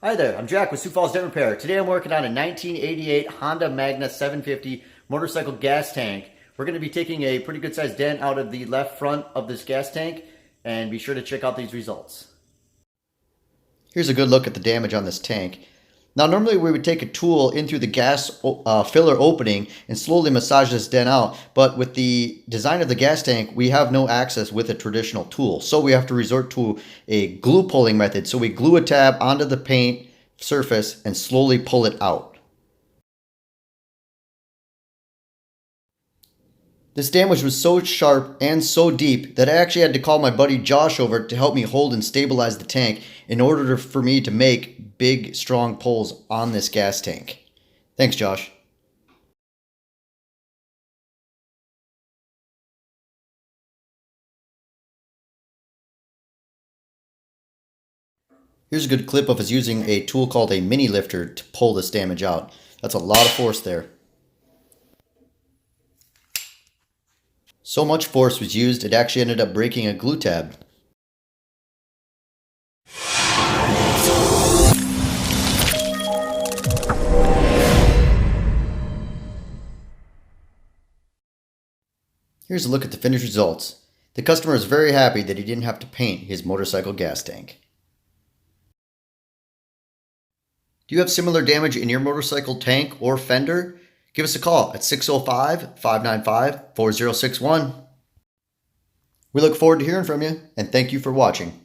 Hi there, I'm Jack with Sioux Falls Dent Repair. Today I'm working on a 1988 Honda Magna 750 motorcycle gas tank. We're going to be taking a pretty good sized dent out of the left front of this gas tank, and be sure to check out these results. Here's a good look at the damage on this tank. Now normally we would take a tool in through the gas filler opening and slowly massage this dent out, but with the design of the gas tank we have no access with a traditional tool. So we have to resort to a glue pulling method. So we glue a tab onto the paint surface and slowly pull it out. This damage was so sharp and so deep that I actually had to call my buddy Josh over to help me hold and stabilize the tank in order for me to make big, strong pulls on this gas tank. Thanks, Josh. Here's a good clip of us using a tool called a mini lifter to pull this damage out. That's a lot of force there. So much force was used, it actually ended up breaking a glue tab. Here's a look at the finished results. The customer is very happy that he didn't have to paint his motorcycle gas tank. Do you have similar damage in your motorcycle tank or fender? Give us a call at 605-595-4061. We look forward to hearing from you, and thank you for watching.